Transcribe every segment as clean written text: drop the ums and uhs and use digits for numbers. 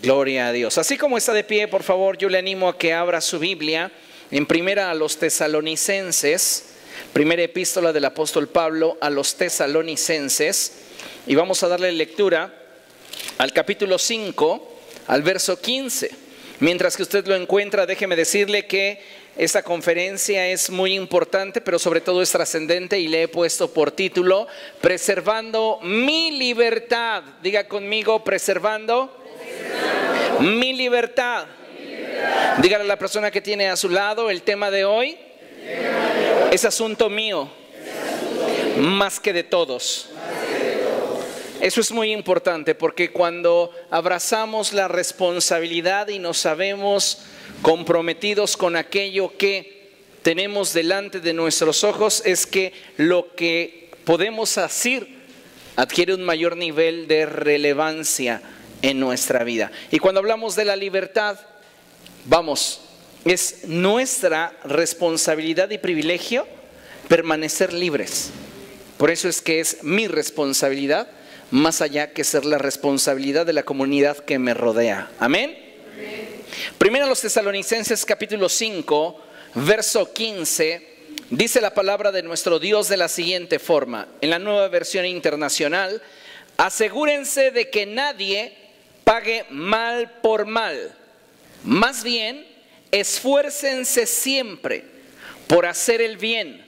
Gloria a Dios. Así como está de pie, por favor, yo le animo a que abra su Biblia en primera a los Tesalonicenses, primera epístola del apóstol Pablo a los Tesalonicenses, y vamos a darle lectura al capítulo 5, al verso 15. Mientras que usted lo encuentra, déjeme decirle que esta conferencia es muy importante, pero sobre todo es trascendente, y le he puesto por título Preservando mi libertad. Diga conmigo, preservando mi libertad. Dígale a la persona que tiene a su lado, el tema de hoy es asunto mío, más que de todos. Eso es muy importante, porque cuando abrazamos la responsabilidad y nos sabemos comprometidos con aquello que tenemos delante de nuestros ojos, es que lo que podemos hacer adquiere un mayor nivel de relevancia en nuestra vida. Y cuando hablamos de la libertad, es nuestra responsabilidad y privilegio permanecer libres. Por eso es que es mi responsabilidad, más allá que ser la responsabilidad de la comunidad que me rodea. Amén. Primero a los Tesalonicenses capítulo 5, verso 15, dice la palabra de nuestro Dios de la siguiente forma, en la Nueva Versión Internacional: asegúrense de que nadie pague mal por mal, más bien esfuércense siempre por hacer el bien,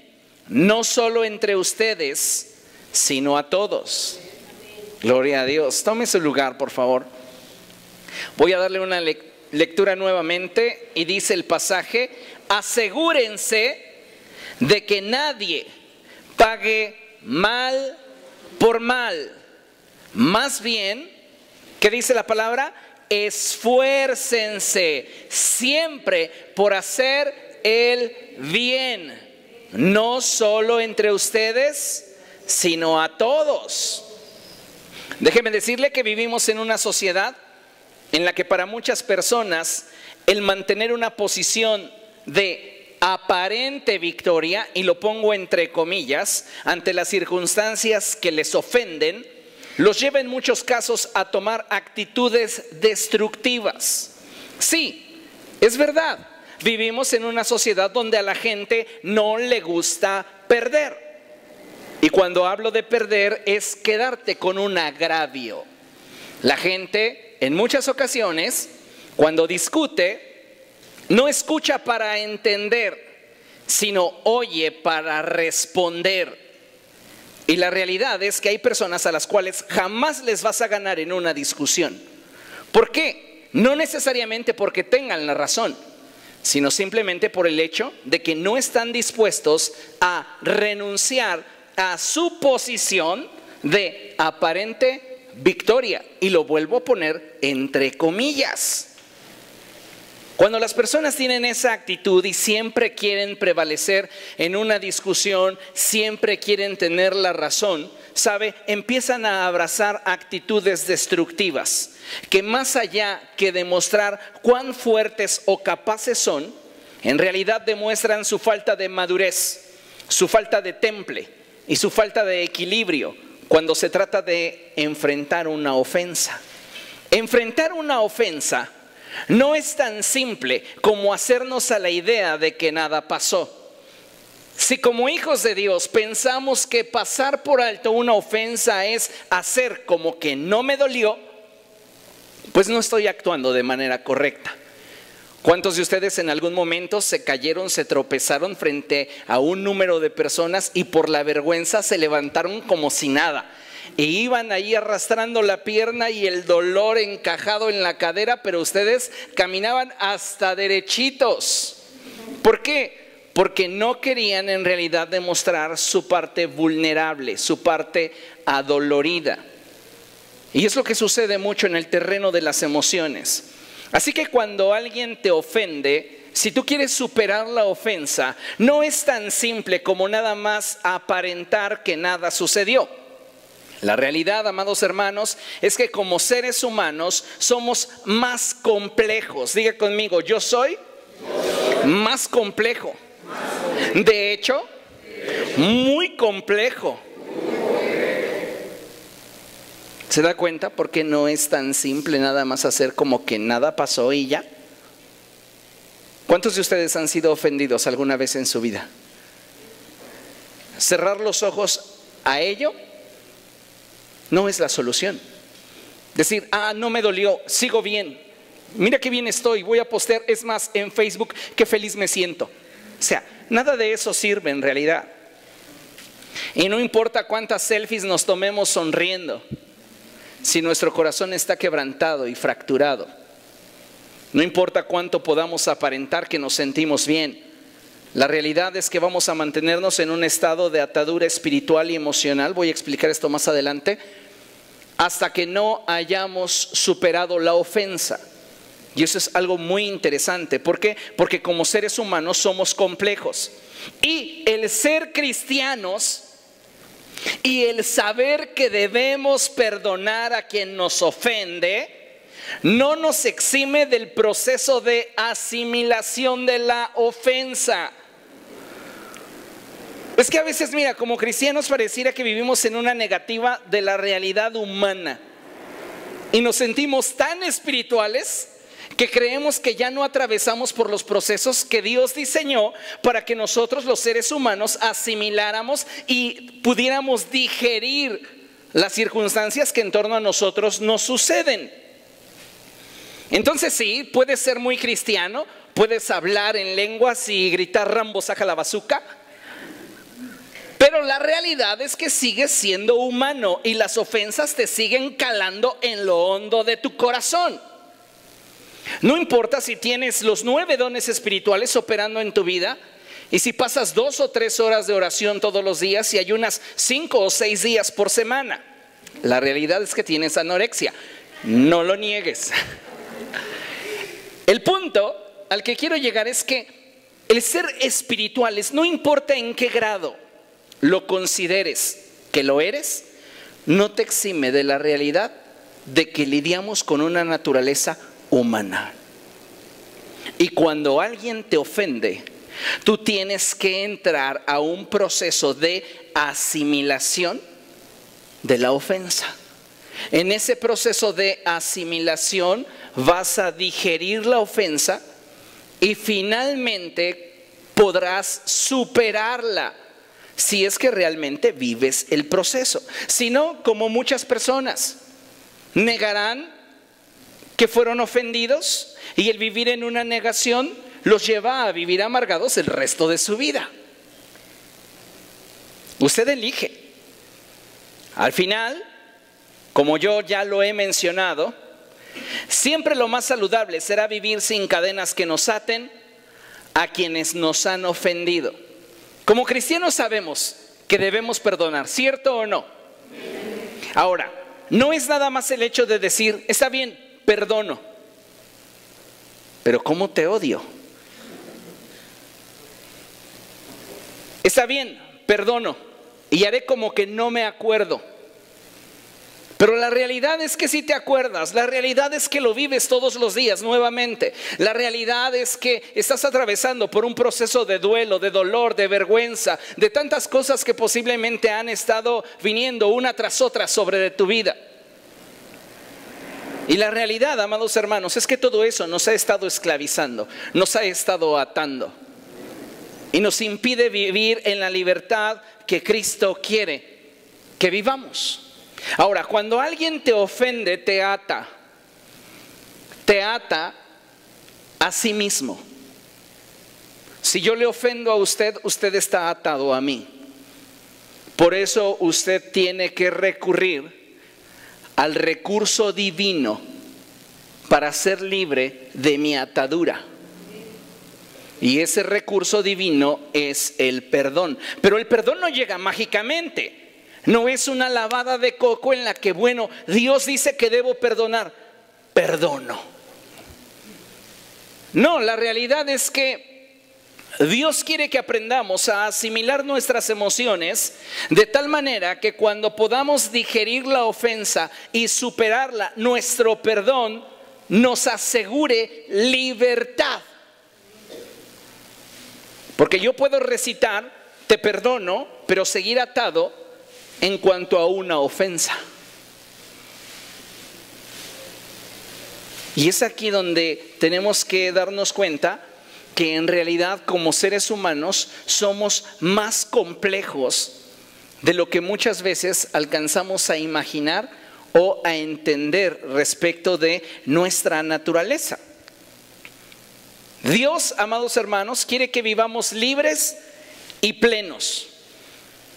no solo entre ustedes, sino a todos. Gloria a Dios. Tome su lugar, por favor. Voy a darle una lectura nuevamente, y dice el pasaje: asegúrense de que nadie pague mal por mal, más bien, ¿qué dice la palabra? Esfuércense siempre por hacer el bien, no solo entre ustedes, sino a todos. Déjeme decirle que vivimos en una sociedad en la que para muchas personas el mantener una posición de aparente victoria, y lo pongo entre comillas, ante las circunstancias que les ofenden, los lleva en muchos casos a tomar actitudes destructivas. Sí, es verdad, vivimos en una sociedad donde a la gente no le gusta perder. Y cuando hablo de perder, es quedarte con un agravio. La gente, en muchas ocasiones, cuando discute, no escucha para entender, sino oye para responder. Y la realidad es que hay personas a las cuales jamás les vas a ganar en una discusión. ¿Por qué? No necesariamente porque tengan la razón, sino simplemente por el hecho de que no están dispuestos a renunciar a su posición de aparente victoria. Y lo vuelvo a poner entre comillas. Cuando las personas tienen esa actitud y siempre quieren prevalecer en una discusión, siempre quieren tener la razón, ¿sabe? Empiezan a abrazar actitudes destructivas que, más allá que demostrar cuán fuertes o capaces son, en realidad demuestran su falta de madurez, su falta de temple y su falta de equilibrio cuando se trata de enfrentar una ofensa. Enfrentar una ofensa no es tan simple como hacernos a la idea de que nada pasó. Si como hijos de Dios pensamos que pasar por alto una ofensa es hacer como que no me dolió, pues no estoy actuando de manera correcta. ¿Cuántos de ustedes en algún momento se cayeron, se tropezaron frente a un número de personas y por la vergüenza se levantaron como si nada? Y iban ahí arrastrando la pierna y el dolor encajado en la cadera, pero ustedes caminaban hasta derechitos. ¿Por qué? Porque no querían en realidad demostrar su parte vulnerable, su parte adolorida. Y es lo que sucede mucho en el terreno de las emociones. Así que cuando alguien te ofende, si tú quieres superar la ofensa, no es tan simple como nada más aparentar que nada sucedió. La realidad, amados hermanos, es que como seres humanos somos más complejos. Diga conmigo, yo soy más complejo. De hecho, muy complejo. ¿Se da cuenta? Porque no es tan simple nada más hacer como que nada pasó y ya. ¿Cuántos de ustedes han sido ofendidos alguna vez en su vida? Cerrar los ojos a ello no es la solución. Decir, no me dolió, sigo bien, mira qué bien estoy, voy a postear, es más, en Facebook, qué feliz me siento. O sea, nada de eso sirve en realidad. Y no importa cuántas selfies nos tomemos sonriendo, si nuestro corazón está quebrantado y fracturado. No importa cuánto podamos aparentar que nos sentimos bien, la realidad es que vamos a mantenernos en un estado de atadura espiritual y emocional. Voy a explicar esto más adelante. Hasta que no hayamos superado la ofensa. Y eso es algo muy interesante. ¿Por qué? Porque como seres humanos somos complejos. Y el ser cristianos y el saber que debemos perdonar a quien nos ofende no nos exime del proceso de asimilación de la ofensa. Es que a veces, mira, como cristianos pareciera que vivimos en una negativa de la realidad humana y nos sentimos tan espirituales que creemos que ya no atravesamos por los procesos que Dios diseñó para que nosotros, los seres humanos, asimiláramos y pudiéramos digerir las circunstancias que en torno a nosotros nos suceden. Entonces sí, puedes ser muy cristiano, puedes hablar en lenguas y gritar Rambo saca la bazuca, pero la realidad es que sigues siendo humano y las ofensas te siguen calando en lo hondo de tu corazón. No importa si tienes los 9 dones espirituales operando en tu vida y si pasas 2 o 3 horas de oración todos los días y ayunas 5 o 6 días por semana. La realidad es que tienes anorexia. No lo niegues. El punto al que quiero llegar es que el ser espirituales, no importa en qué grado lo consideres que lo eres, no te exime de la realidad de que lidiamos con una naturaleza humana. Y cuando alguien te ofende, tú tienes que entrar a un proceso de asimilación de la ofensa. En ese proceso de asimilación vas a digerir la ofensa y finalmente podrás superarla. Si es que realmente vives el proceso. Si no, como muchas personas, negarán que fueron ofendidos y el vivir en una negación los lleva a vivir amargados el resto de su vida. Usted elige. Al final, como yo ya lo he mencionado, siempre lo más saludable será vivir sin cadenas que nos aten a quienes nos han ofendido. Como cristianos sabemos que debemos perdonar, ¿cierto o no? Ahora, no es nada más el hecho de decir, está bien, perdono, pero ¿cómo te odio? Está bien, perdono y haré como que no me acuerdo. Pero la realidad es que sí te acuerdas, la realidad es que lo vives todos los días nuevamente. La realidad es que estás atravesando por un proceso de duelo, de dolor, de vergüenza, de tantas cosas que posiblemente han estado viniendo una tras otra sobre de tu vida. Y la realidad, amados hermanos, es que todo eso nos ha estado esclavizando, nos ha estado atando y nos impide vivir en la libertad que Cristo quiere que vivamos. Ahora, cuando alguien te ofende, te ata a sí mismo. Si yo le ofendo a usted, usted está atado a mí. Por eso usted tiene que recurrir al recurso divino para ser libre de mi atadura. Y ese recurso divino es el perdón. Pero el perdón no llega mágicamente. No es una lavada de coco en la que, bueno, Dios dice que debo perdonar, perdono. No, la realidad es que Dios quiere que aprendamos a asimilar nuestras emociones de tal manera que cuando podamos digerir la ofensa y superarla, nuestro perdón nos asegure libertad. Porque yo puedo recitar, te perdono, pero seguir atado en cuanto a una ofensa. Y es aquí donde tenemos que darnos cuenta que en realidad como seres humanos somos más complejos de lo que muchas veces alcanzamos a imaginar o a entender respecto de nuestra naturaleza. Dios, amados hermanos, quiere que vivamos libres y plenos.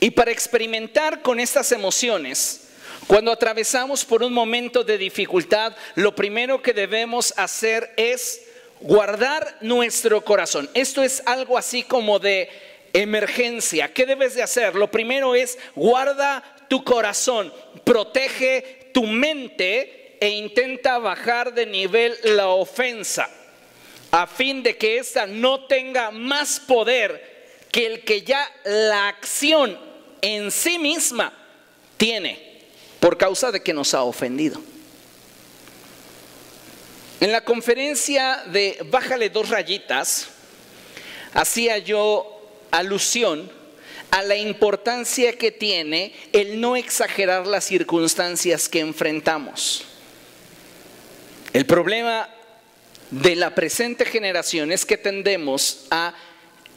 Y para experimentar con estas emociones, cuando atravesamos por un momento de dificultad, lo primero que debemos hacer es guardar nuestro corazón. Esto es algo así como de emergencia. ¿Qué debes de hacer? Lo primero es guarda tu corazón, protege tu mente e intenta bajar de nivel la ofensa, a fin de que ésta no tenga más poder que el que ya la acción en sí misma tiene por causa de que nos ha ofendido. En la conferencia de Bájale 2 rayitas, hacía yo alusión a la importancia que tiene el no exagerar las circunstancias que enfrentamos. El problema de la presente generación es que tendemos a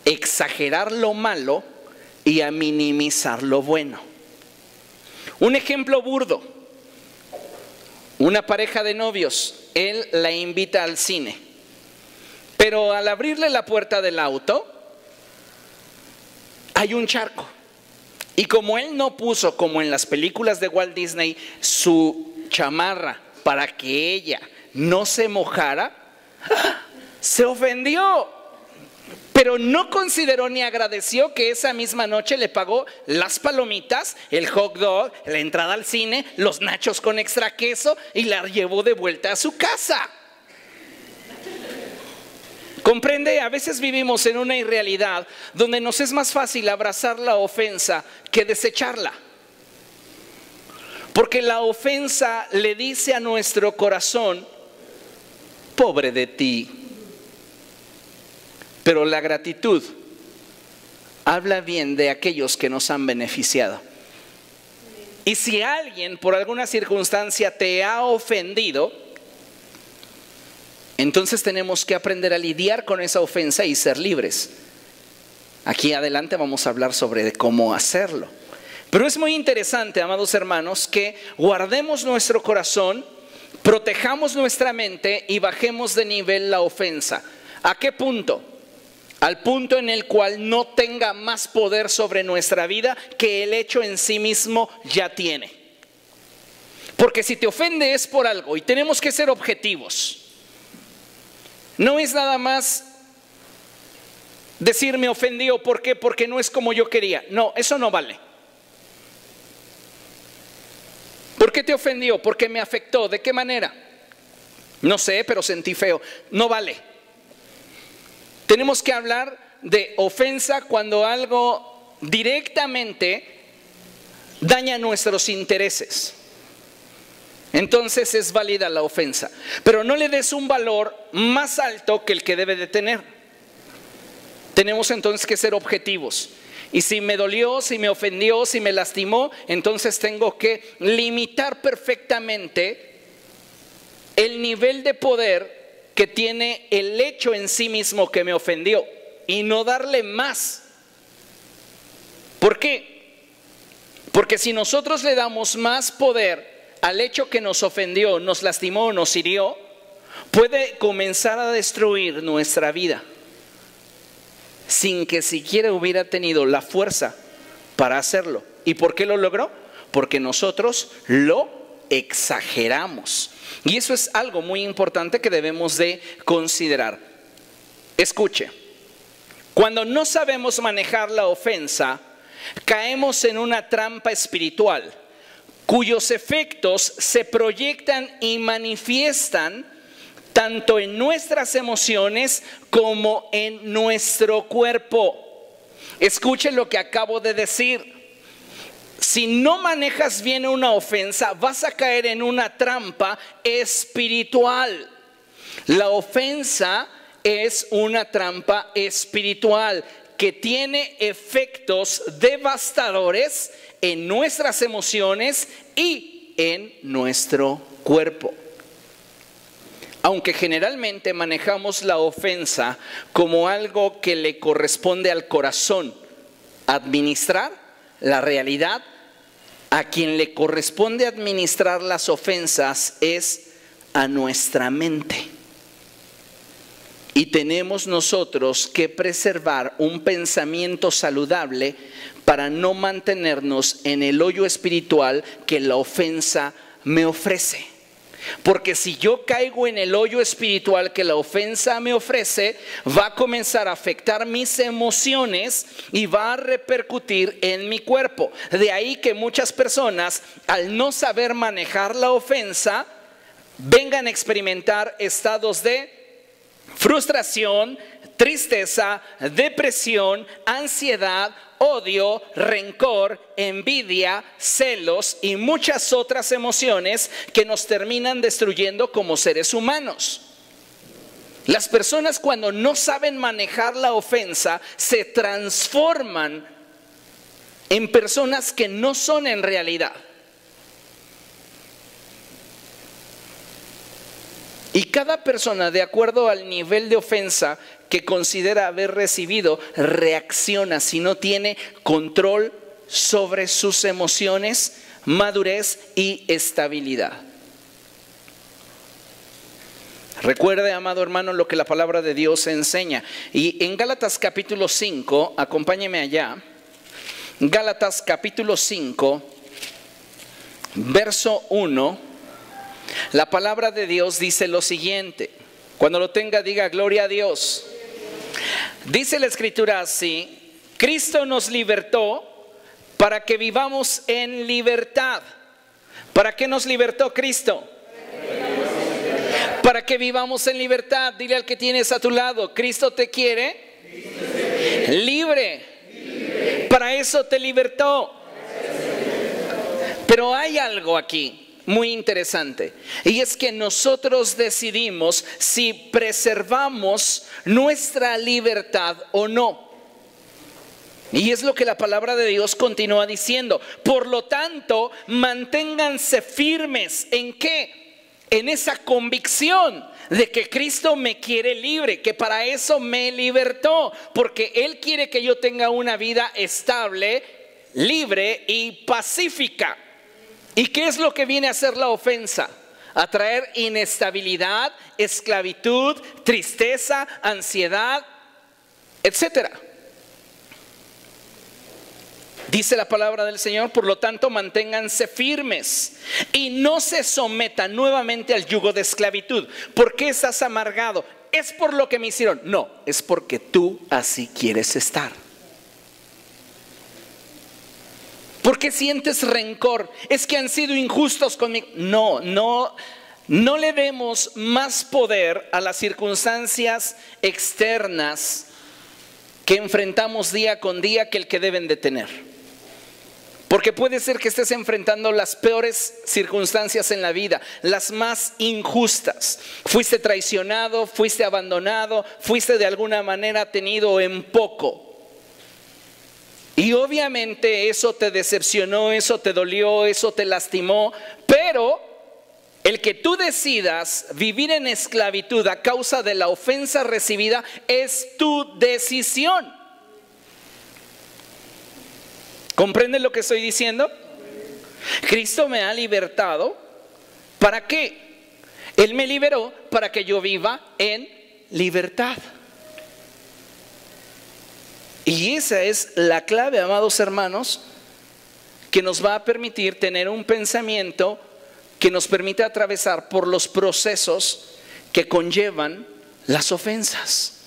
exagerar lo malo y a minimizar lo bueno. Un ejemplo burdo: una pareja de novios, él la invita al cine, pero al abrirle la puerta del auto hay un charco, y como él no puso, como en las películas de Walt Disney, su chamarra para que ella no se mojara, se ofendió, pero no consideró ni agradeció que esa misma noche le pagó las palomitas, el hot dog, la entrada al cine, los nachos con extra queso, y la llevó de vuelta a su casa. ¿Comprende? A veces vivimos en una irrealidad donde nos es más fácil abrazar la ofensa que desecharla. Porque la ofensa le dice a nuestro corazón: pobre de ti. Pero la gratitud habla bien de aquellos que nos han beneficiado. Y si alguien por alguna circunstancia te ha ofendido, entonces tenemos que aprender a lidiar con esa ofensa y ser libres. Aquí adelante vamos a hablar sobre cómo hacerlo. Pero es muy interesante, amados hermanos, que guardemos nuestro corazón, protejamos nuestra mente y bajemos de nivel la ofensa. ¿A qué punto? Al punto en el cual no tenga más poder sobre nuestra vida que el hecho en sí mismo ya tiene. Porque si te ofende es por algo, y tenemos que ser objetivos. No es nada más decir me ofendió, ¿por qué? Porque no es como yo quería. No, eso no vale. ¿Por qué te ofendió? Porque me afectó. ¿De qué manera? No sé, pero sentí feo. No vale. Tenemos que hablar de ofensa cuando algo directamente daña nuestros intereses. Entonces es válida la ofensa. Pero no le des un valor más alto que el que debe de tener. Tenemos entonces que ser objetivos. Y si me dolió, si me ofendió, si me lastimó, entonces tengo que limitar perfectamente el nivel de poder que tiene el hecho en sí mismo que me ofendió y no darle más. ¿Por qué? Porque si nosotros le damos más poder al hecho que nos ofendió, nos lastimó, nos hirió, puede comenzar a destruir nuestra vida sin que siquiera hubiera tenido la fuerza para hacerlo. ¿Y por qué lo logró? Porque nosotros lo exageramos. Y eso es algo muy importante que debemos de considerar. Escuche, cuando no sabemos manejar la ofensa, caemos en una trampa espiritual cuyos efectos se proyectan y manifiestan tanto en nuestras emociones como en nuestro cuerpo. Escuche lo que acabo de decir. Si no manejas bien una ofensa, vas a caer en una trampa espiritual. La ofensa es una trampa espiritual que tiene efectos devastadores en nuestras emociones y en nuestro cuerpo. aunque generalmente manejamos la ofensa como algo que le corresponde al corazón administrar, la realidad, a quien le corresponde administrar las ofensas es a nuestra mente. Y tenemos nosotros que preservar un pensamiento saludable para no mantenernos en el hoyo espiritual que la ofensa me ofrece. Porque si yo caigo en el hoyo espiritual que la ofensa me ofrece, va a comenzar a afectar mis emociones y va a repercutir en mi cuerpo. De ahí que muchas personas, al no saber manejar la ofensa, vengan a experimentar estados de frustración, tristeza, depresión, ansiedad, odio, rencor, envidia, celos y muchas otras emociones que nos terminan destruyendo como seres humanos. Las personas, cuando no saben manejar la ofensa, se transforman en personas que no son en realidad. Y cada persona, de acuerdo al nivel de ofensa que considera haber recibido, reacciona si no tiene control sobre sus emociones, madurez y estabilidad. Recuerde, amado hermano, lo que la palabra de Dios enseña. Y en Gálatas capítulo 5, acompáñeme allá. Gálatas capítulo 5, verso 1. La palabra de Dios dice lo siguiente. Cuando lo tenga, diga gloria a Dios. Dice la escritura así: Cristo nos libertó para que vivamos en libertad. ¿Para qué nos libertó Cristo? Para que vivamos en libertad. Dile al que tienes a tu lado: Cristo te quiere libre. Para eso te libertó. Pero hay algo aquí muy interesante, y es que nosotros decidimos si preservamos nuestra libertad o no. Y es lo que la palabra de Dios continúa diciendo. Por lo tanto, manténganse firmes. ¿En qué? En esa convicción de que Cristo me quiere libre, que para eso me libertó, porque Él quiere que yo tenga una vida estable, libre y pacífica. ¿Y qué es lo que viene a hacer la ofensa? A traer inestabilidad, esclavitud, tristeza, ansiedad, etcétera. Dice la palabra del Señor: por lo tanto, manténganse firmes y no se sometan nuevamente al yugo de esclavitud. ¿Por qué estás amargado? ¿Es por lo que me hicieron? No, es porque tú así quieres estar. ¿Por qué sientes rencor? Es que han sido injustos conmigo. No le demos más poder a las circunstancias externas que enfrentamos día con día que el que deben de tener. Porque puede ser que estés enfrentando las peores circunstancias en la vida, las más injustas. Fuiste traicionado, fuiste abandonado, fuiste de alguna manera tenido en poco. Y obviamente eso te decepcionó, eso te dolió, eso te lastimó. Pero el que tú decidas vivir en esclavitud a causa de la ofensa recibida es tu decisión. ¿Comprende lo que estoy diciendo? Cristo me ha libertado. ¿Para qué? Él me liberó para que yo viva en libertad. Y esa es la clave, amados hermanos, que nos va a permitir tener un pensamiento que nos permite atravesar por los procesos que conllevan las ofensas.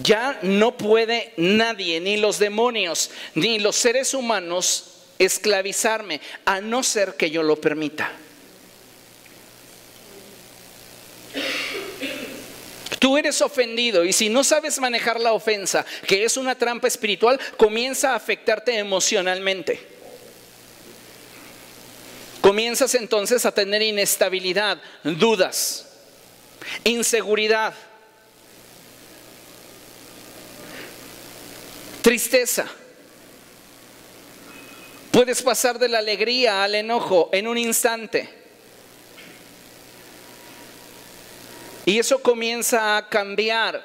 Ya no puede nadie, ni los demonios, ni los seres humanos, esclavizarme, a no ser que yo lo permita. Tú eres ofendido, y si no sabes manejar la ofensa, que es una trampa espiritual, comienza a afectarte emocionalmente. Comienzas entonces a tener inestabilidad, dudas, inseguridad, tristeza. Puedes pasar de la alegría al enojo en un instante. Y eso comienza a cambiar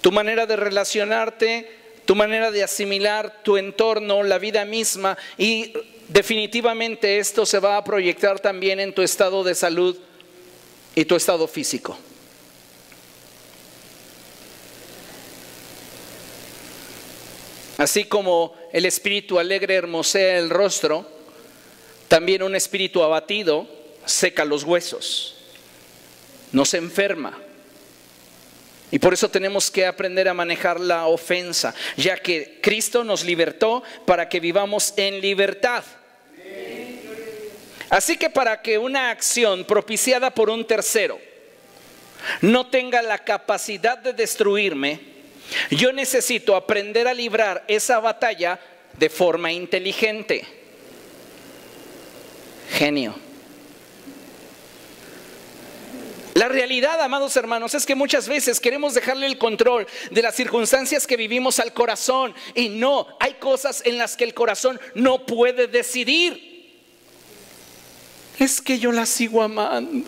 tu manera de relacionarte, tu manera de asimilar tu entorno, la vida misma, y definitivamente esto se va a proyectar también en tu estado de salud y tu estado físico. Así como el espíritu alegre hermosea el rostro, también un espíritu abatido seca los huesos, nos enferma. Y por eso tenemos que aprender a manejar la ofensa, ya que Cristo nos libertó para que vivamos en libertad. Así que para que una acción propiciada por un tercero no tenga la capacidad de destruirme, yo necesito aprender a librar esa batalla de forma inteligente. Genio. La realidad, amados hermanos, es que muchas veces queremos dejarle el control de las circunstancias que vivimos al corazón. Y no, hay cosas en las que el corazón no puede decidir. Es que yo la sigo amando.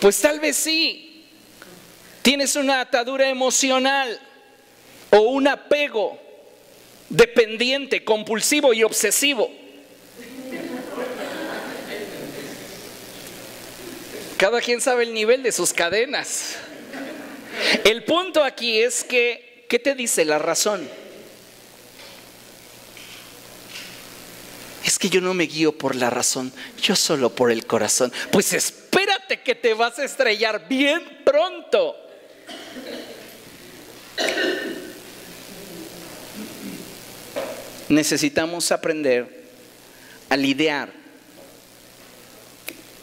Pues tal vez sí. Tienes una atadura emocional o un apego dependiente, compulsivo y obsesivo. Cada quien sabe el nivel de sus cadenas. El punto aquí es que, ¿qué te dice la razón? Es que yo no me guío por la razón, yo solo por el corazón. Pues espérate que te vas a estrellar bien pronto. Necesitamos aprender a lidiar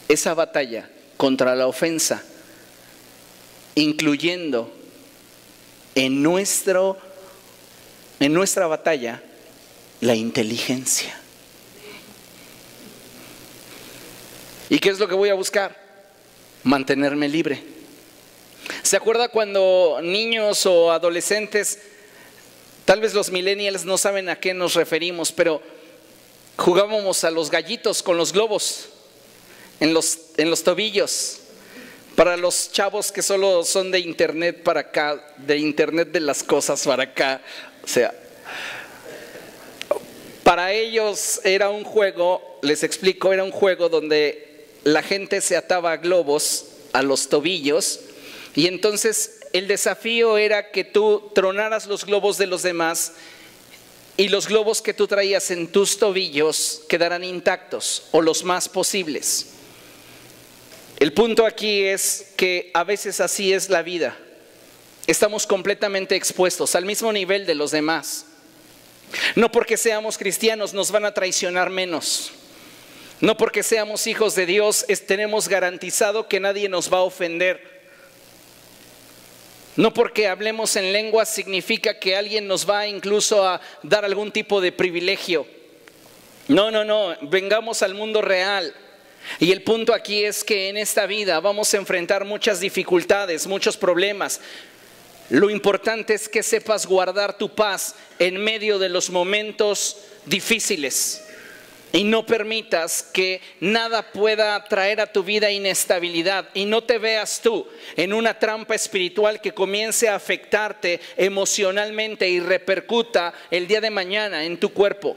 esa batalla contra la ofensa, incluyendo en nuestra batalla la inteligencia. ¿Y qué es lo que voy a buscar? Mantenerme libre. ¿Se acuerda cuando niños o adolescentes, tal vez los millennials no saben a qué nos referimos, pero jugábamos a los gallitos con los globos en los tobillos? Para los chavos que solo son de internet para acá, de internet de las cosas para acá, o sea, para ellos era un juego, les explico, era un juego donde la gente se ataba globos a los tobillos y entonces el desafío era que tú tronaras los globos de los demás y los globos que tú traías en tus tobillos quedaran intactos o los más posibles. El punto aquí es que a veces así es la vida. Estamos completamente expuestos al mismo nivel de los demás. No porque seamos cristianos nos van a traicionar menos. No porque seamos hijos de Dios tenemos garantizado que nadie nos va a ofender. No porque hablemos en lenguas significa que alguien nos va incluso a dar algún tipo de privilegio. No, vengamos al mundo real. Y el punto aquí es que en esta vida vamos a enfrentar muchas dificultades, muchos problemas. Lo importante es que sepas guardar tu paz en medio de los momentos difíciles. Y no permitas que nada pueda traer a tu vida inestabilidad. Y no te veas tú en una trampa espiritual que comience a afectarte emocionalmente y repercuta el día de mañana en tu cuerpo.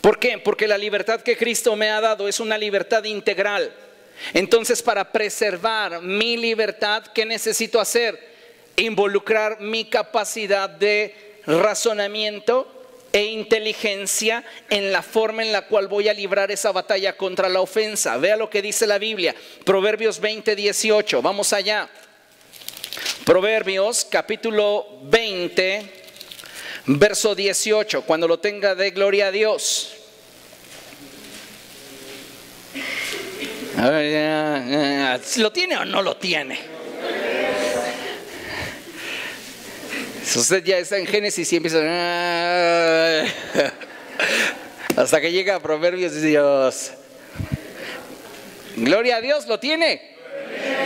¿Por qué? Porque la libertad que Cristo me ha dado es una libertad integral. Entonces, para preservar mi libertad, ¿qué necesito hacer? Involucrar mi capacidad de razonamiento e inteligencia en la forma en la cual voy a librar esa batalla contra la ofensa. Vea lo que dice la Biblia, Proverbios 20:18. Vamos allá. Proverbios capítulo 20, verso 18. Cuando lo tenga, dé gloria a Dios. A ver, ¿lo tiene o no lo tiene? Si usted ya está en Génesis y empieza hasta que llega a Proverbios, Dios. Gloria a Dios, ¿lo tiene?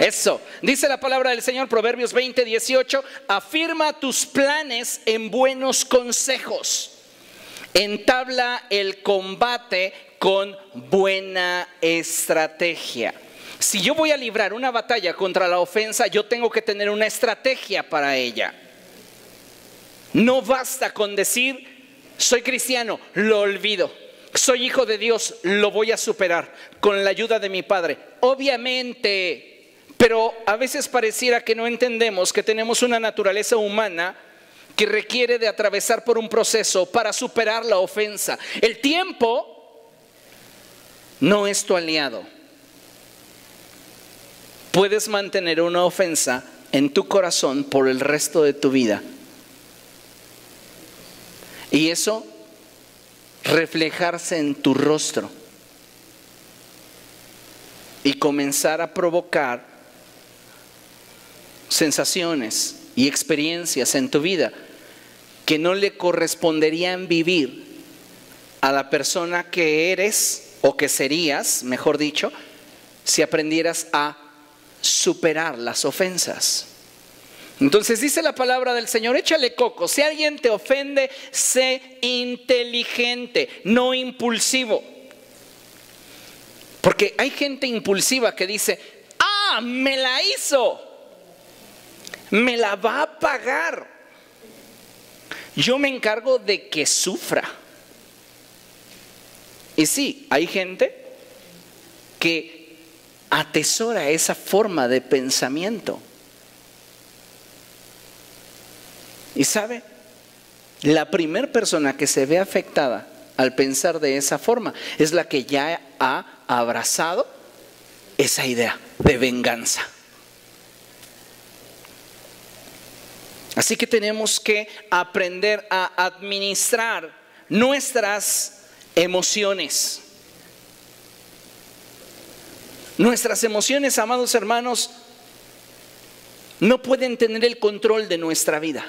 Eso, dice la palabra del Señor, Proverbios 20:18, afirma tus planes en buenos consejos, entabla el combate con buena estrategia. Si yo voy a librar una batalla contra la ofensa, yo tengo que tener una estrategia para ella. No basta con decir, soy cristiano, lo olvido. Soy hijo de Dios, lo voy a superar con la ayuda de mi Padre. Obviamente, pero a veces pareciera que no entendemos que tenemos una naturaleza humana que requiere de atravesar por un proceso para superar la ofensa. El tiempo no es tu aliado. Puedes mantener una ofensa en tu corazón por el resto de tu vida. Y eso reflejarse en tu rostro y comenzar a provocar sensaciones y experiencias en tu vida que no le corresponderían vivir a la persona que eres o que serías, mejor dicho, si aprendieras a superar las ofensas. Entonces dice la palabra del Señor, échale coco. Si alguien te ofende, sé inteligente, no impulsivo. Porque hay gente impulsiva que dice, me la hizo, me la va a pagar. Yo me encargo de que sufra. Y sí, hay gente que atesora esa forma de pensamiento. Y sabe, la primera persona que se ve afectada al pensar de esa forma es la que ya ha abrazado esa idea de venganza. Así que tenemos que aprender a administrar nuestras emociones. Nuestras emociones, amados hermanos, no pueden tener el control de nuestra vida.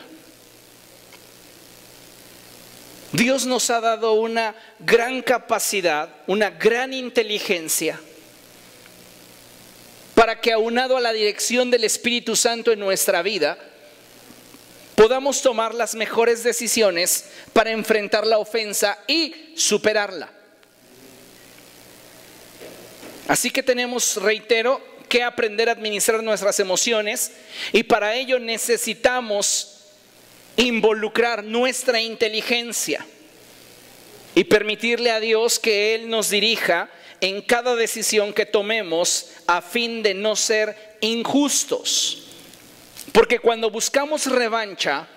Dios nos ha dado una gran capacidad, una gran inteligencia para que, aunado a la dirección del Espíritu Santo en nuestra vida, podamos tomar las mejores decisiones para enfrentar la ofensa y superarla. Así que tenemos, reitero, que aprender a administrar nuestras emociones, y para ello necesitamos involucrar nuestra inteligencia y permitirle a Dios que Él nos dirija en cada decisión que tomemos a fin de no ser injustos. Porque cuando buscamos revancha,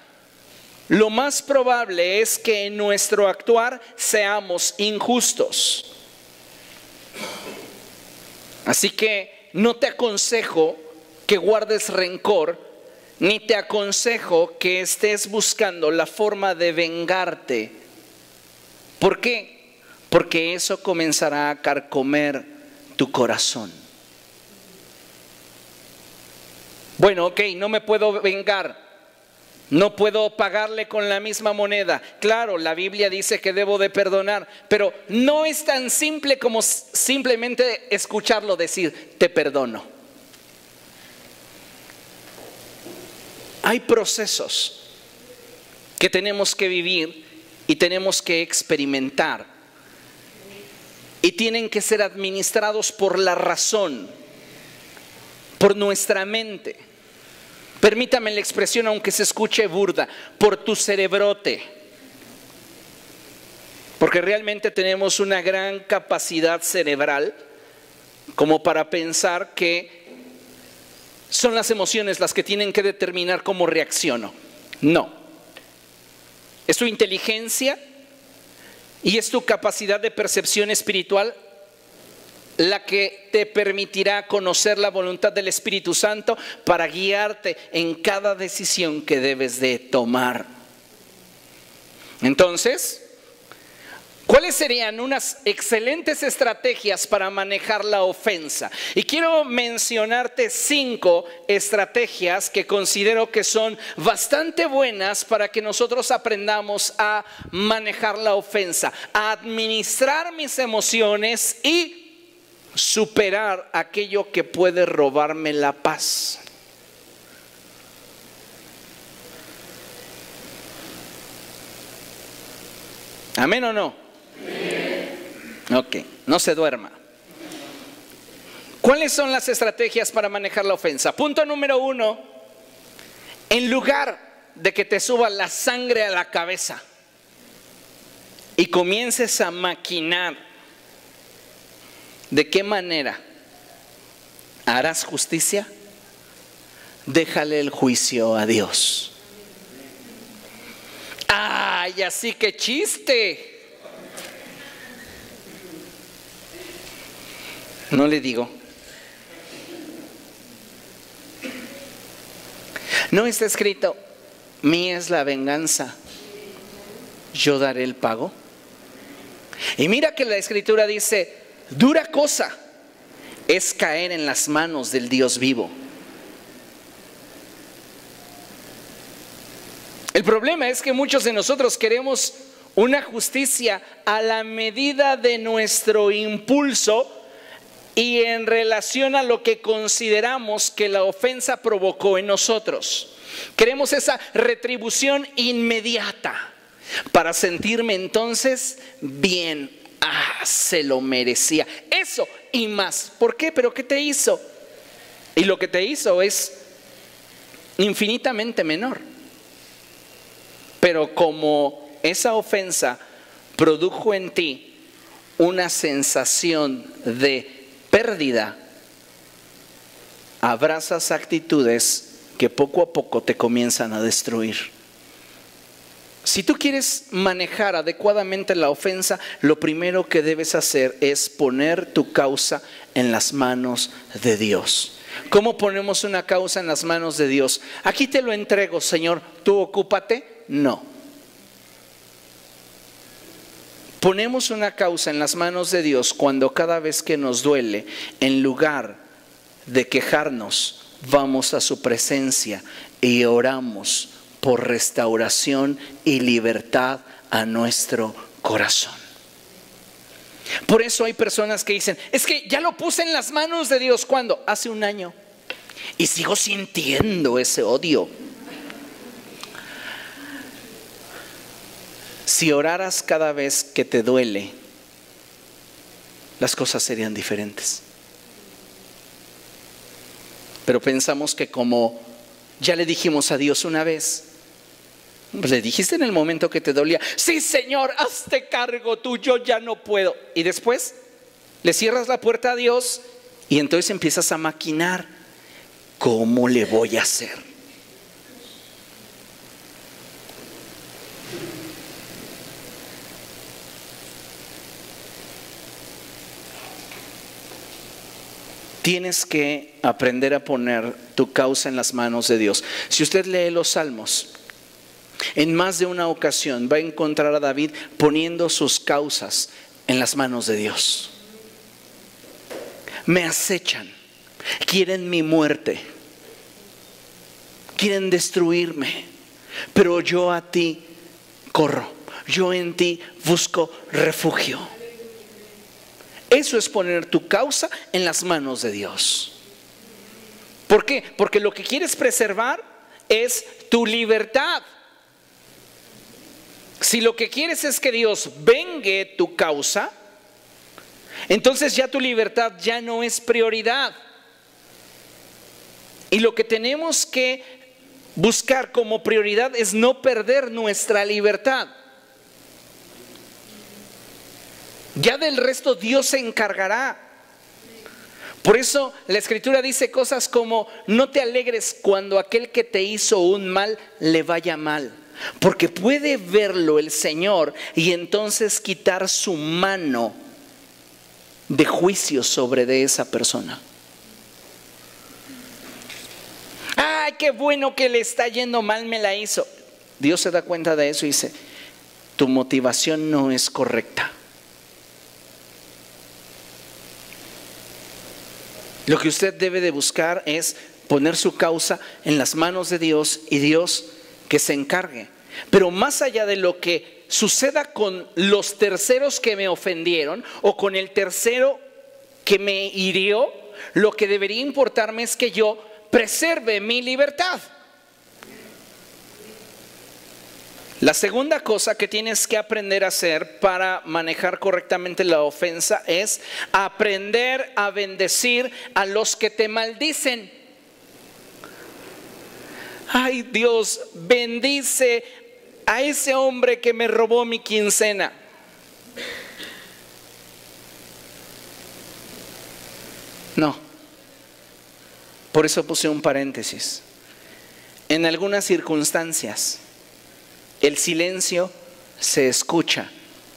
lo más probable es que en nuestro actuar seamos injustos. Así que no te aconsejo que guardes rencor, ni te aconsejo que estés buscando la forma de vengarte. ¿Por qué? Porque eso comenzará a carcomer tu corazón. Bueno, ok, no me puedo vengar, no puedo pagarle con la misma moneda. Claro, la Biblia dice que debo de perdonar, pero no es tan simple como simplemente escucharlo decir, te perdono. Hay procesos que tenemos que vivir y tenemos que experimentar, y tienen que ser administrados por la razón, por nuestra mente. Permítame la expresión, aunque se escuche burda, por tu cerebrote. Porque realmente tenemos una gran capacidad cerebral como para pensar que son las emociones las que tienen que determinar cómo reacciono. No. Es tu inteligencia y es tu capacidad de percepción espiritual la que te permitirá conocer la voluntad del Espíritu Santo para guiarte en cada decisión que debes de tomar. Entonces, ¿cuáles serían unas excelentes estrategias para manejar la ofensa? Y quiero mencionarte 5 estrategias que considero que son bastante buenas para que nosotros aprendamos a manejar la ofensa, a administrar mis emociones y superar aquello que puede robarme la paz. ¿Amén o no? Ok, no se duerma. ¿Cuáles son las estrategias para manejar la ofensa? Punto número 1, en lugar de que te suba la sangre a la cabeza y comiences a maquinar de qué manera harás justicia, déjale el juicio a Dios. ¡Ay, así que chiste! No le digo. No está escrito, mía es la venganza, yo daré el pago. Y mira que la escritura dice, dura cosa es caer en las manos del Dios vivo. El problema es que muchos de nosotros queremos una justicia a la medida de nuestro impulso y en relación a lo que consideramos que la ofensa provocó en nosotros. Queremos esa retribución inmediata para sentirme entonces bien. Se lo merecía. Eso y más. ¿Por qué? ¿Pero qué te hizo? Y lo que te hizo es infinitamente menor. Pero como esa ofensa produjo en ti una sensación de pérdida, abrazas actitudes que poco a poco te comienzan a destruir. Si tú quieres manejar adecuadamente la ofensa, lo primero que debes hacer es poner tu causa en las manos de Dios. ¿Cómo ponemos una causa en las manos de Dios? Aquí te lo entrego, Señor, tú ocúpate. No. Ponemos una causa en las manos de Dios cuando cada vez que nos duele, en lugar de quejarnos, vamos a su presencia y oramos por restauración y libertad a nuestro corazón. Por eso hay personas que dicen, es que ya lo puse en las manos de Dios. ¿Cuándo? Hace un año. Y sigo sintiendo ese odio. Si oraras cada vez que te duele, las cosas serían diferentes. Pero pensamos que como ya le dijimos a Dios una vez, pues le dijiste en el momento que te dolía, sí Señor, hazte cargo tú, yo ya no puedo. Y después le cierras la puerta a Dios y entonces empiezas a maquinar, ¿cómo le voy a hacer? Tienes que aprender a poner tu causa en las manos de Dios. Si usted lee los Salmos, en más de una ocasión va a encontrar a David poniendo sus causas en las manos de Dios. Me acechan, quieren mi muerte, quieren destruirme, pero yo a ti corro, yo en ti busco refugio. Eso es poner tu causa en las manos de Dios. ¿Por qué? Porque lo que quieres preservar es tu libertad. Si lo que quieres es que Dios vengue tu causa, entonces ya tu libertad ya no es prioridad. Y lo que tenemos que buscar como prioridad es no perder nuestra libertad. Ya del resto Dios se encargará. Por eso la Escritura dice cosas como, no te alegres cuando aquel que te hizo un mal le vaya mal, porque puede verlo el Señor y entonces quitar su mano de juicio sobre de esa persona. ¡Ay, qué bueno que le está yendo mal, me la hizo! Dios se da cuenta de eso y dice, tu motivación no es correcta. Lo que usted debe de buscar es poner su causa en las manos de Dios y Dios que se encargue. Pero más allá de lo que suceda con los terceros que me ofendieron o con el tercero que me hirió, lo que debería importarme es que yo preserve mi libertad. La segunda cosa que tienes que aprender a hacer para manejar correctamente la ofensa es aprender a bendecir a los que te maldicen. Ay, Dios, bendice a ese hombre que me robó mi quincena. No. Por eso puse un paréntesis. En algunas circunstancias, el silencio se escucha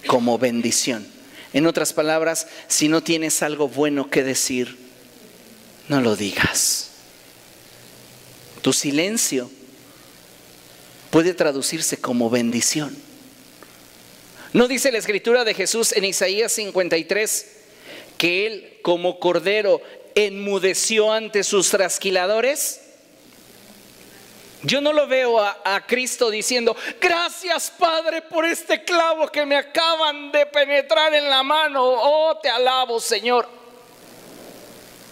como bendición. En otras palabras, si no tienes algo bueno que decir, no lo digas. Tu silencio puede traducirse como bendición. ¿No dice la escritura de Jesús en Isaías 53 que Él como cordero enmudeció ante sus trasquiladores? Yo no lo veo a Cristo diciendo: gracias, Padre, por este clavo que me acaban de penetrar en la mano. Oh, te alabo, Señor.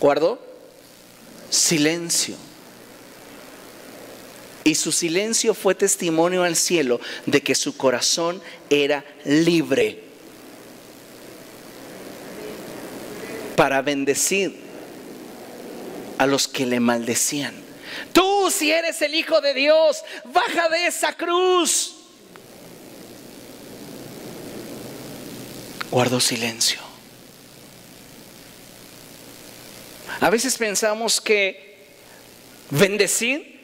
Guardó silencio. Y su silencio fue testimonio al cielo de que su corazón era libre para bendecir a los que le maldecían. Tú, si eres el Hijo de Dios, baja de esa cruz. Guardó silencio. A veces pensamos que bendecir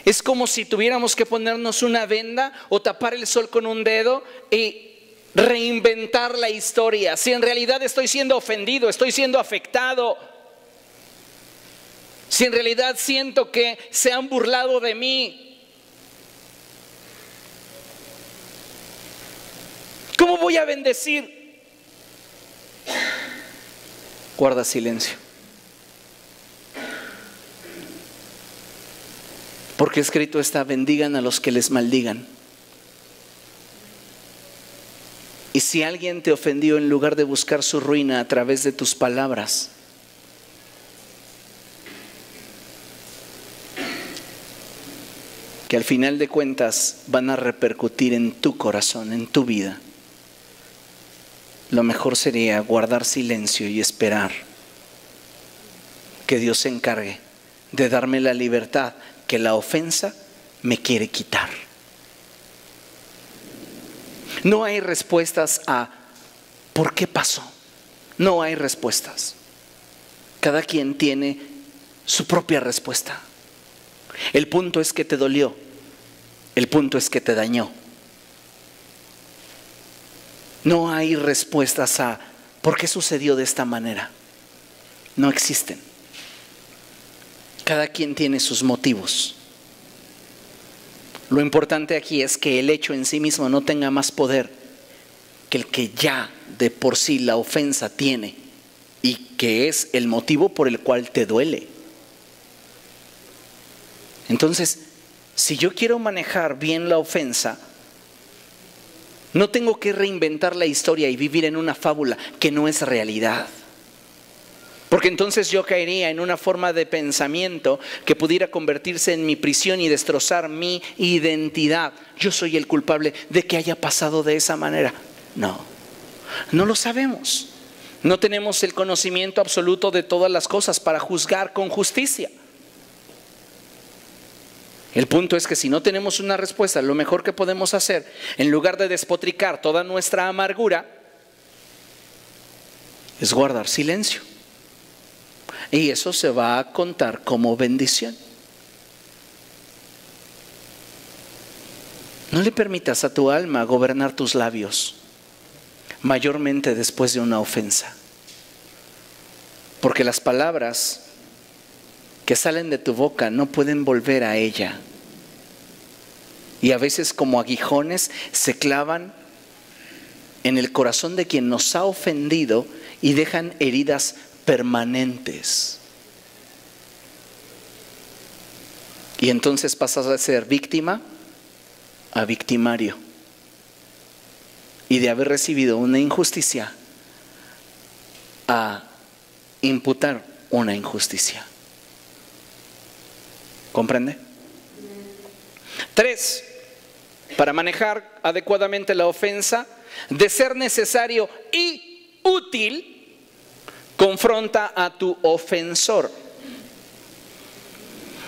es como si tuviéramos que ponernos una venda o tapar el sol con un dedo y reinventar la historia. Si en realidad estoy siendo ofendido, estoy siendo afectado, si en realidad siento que se han burlado de mí, ¿cómo voy a bendecir? Guarda silencio. Porque escrito está: bendigan a los que les maldigan. Y si alguien te ofendió, en lugar de buscar su ruina a través de tus palabras, que al final de cuentas van a repercutir en tu corazón, en tu vida, lo mejor sería guardar silencio y esperar que Dios se encargue de darme la libertad que la ofensa me quiere quitar. No hay respuestas a ¿por qué pasó? No hay respuestas. Cada quien tiene su propia respuesta. El punto es que te dolió. El punto es que te dañó. No hay respuestas a ¿por qué sucedió de esta manera? No existen. Cada quien tiene sus motivos. Lo importante aquí es que el hecho en sí mismo no tenga más poder que el que ya de por sí la ofensa tiene, y que es el motivo por el cual te duele. Entonces, si yo quiero manejar bien la ofensa, no tengo que reinventar la historia y vivir en una fábula que no es realidad. Porque entonces yo caería en una forma de pensamiento que pudiera convertirse en mi prisión y destrozar mi identidad. Yo soy el culpable de que haya pasado de esa manera. No lo sabemos. No tenemos el conocimiento absoluto de todas las cosas para juzgar con justicia. El punto es que si no tenemos una respuesta, lo mejor que podemos hacer, en lugar de despotricar toda nuestra amargura, es guardar silencio. Y eso se va a contar como bendición. No le permitas a tu alma gobernar tus labios, mayormente después de una ofensa. Porque las palabras que salen de tu boca no pueden volver a ella. Y a veces, como aguijones, se clavan en el corazón de quien nos ha ofendido y dejan heridas permanentes. Y entonces pasas a ser víctima a victimario. Y de haber recibido una injusticia a imputar una injusticia. ¿Comprende? 3. para manejar adecuadamente la ofensa, de ser necesario y útil, confronta a tu ofensor.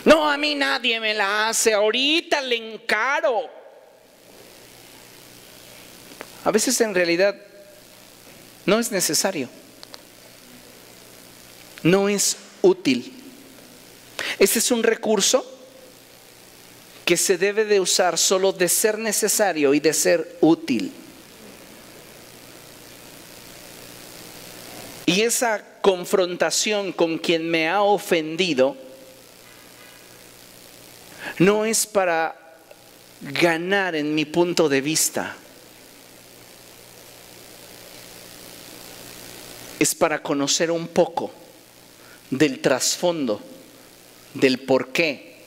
No, a mí nadie me la hace, ahorita le encaro. A veces en realidad no es necesario, no es útil. Este es un recurso que se debe de usar solo de ser necesario y de ser útil. Y esa confrontación con quien me ha ofendido no es para ganar en mi punto de vista, es para conocer un poco del trasfondo, del por qué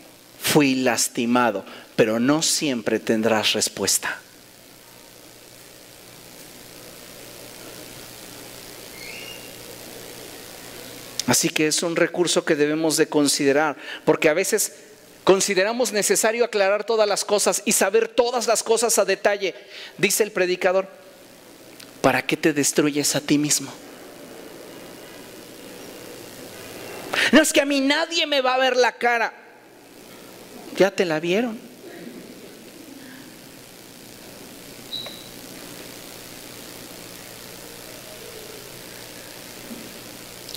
fui lastimado, pero no siempre tendrás respuesta. Así que es un recurso que debemos de considerar, porque a veces consideramos necesario aclarar todas las cosas y saber todas las cosas a detalle. Dice el predicador, ¿para qué te destruyes a ti mismo? No, es que a mí nadie me va a ver la cara. Ya te la vieron.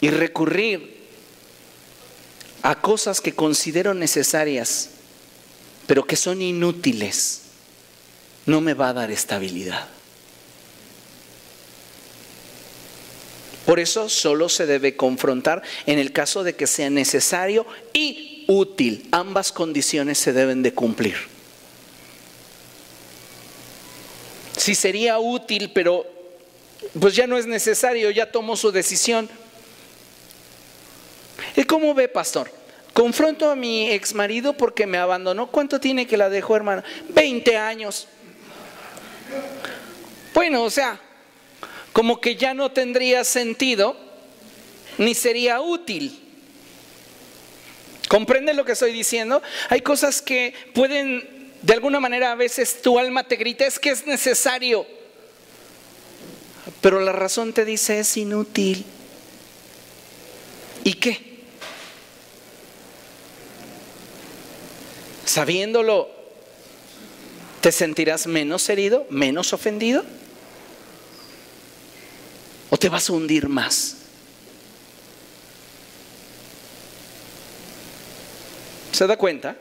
Y recurrir a cosas que considero necesarias, pero que son inútiles, no me va a dar estabilidad. Por eso solo se debe confrontar en el caso de que sea necesario y útil. Ambas condiciones se deben de cumplir. Si sería útil, pero pues ya no es necesario, ya tomó su decisión. ¿Y cómo ve, pastor? Confronto a mi exmarido porque me abandonó. ¿Cuánto tiene que la dejó, hermano? 20 años. Bueno, o sea, como que ya no tendría sentido ni sería útil. ¿Comprende lo que estoy diciendo? Hay cosas que pueden, de alguna manera, a veces tu alma te grita, es que es necesario. Pero la razón te dice, es inútil. ¿Y qué? Sabiéndolo, ¿te sentirás menos herido, menos ofendido? ¿O te vas a hundir más? ¿Se da cuenta?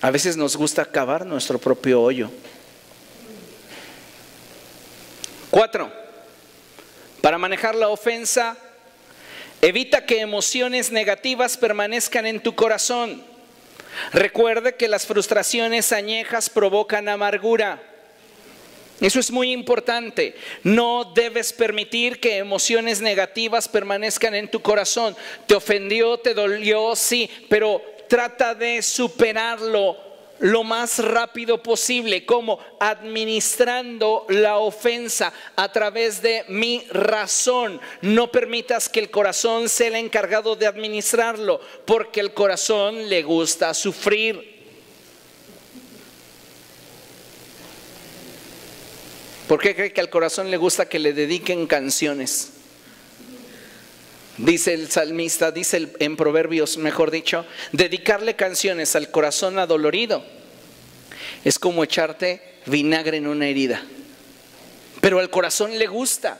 A veces nos gusta cavar nuestro propio hoyo. 4. Para manejar la ofensa, evita que emociones negativas permanezcan en tu corazón. Recuerde que las frustraciones añejas provocan amargura. Eso es muy importante. No debes permitir que emociones negativas permanezcan en tu corazón. Te ofendió, te dolió, sí, pero trata de superarlo lo más rápido posible. ¿Cómo? Administrando la ofensa a través de mi razón. No permitas que el corazón sea el encargado de administrarlo, porque el corazón le gusta sufrir. ¿Por qué cree que al corazón le gusta que le dediquen canciones? Dice el salmista, dice en Proverbios, mejor dicho, dedicarle canciones al corazón adolorido es como echarte vinagre en una herida. Pero al corazón le gusta.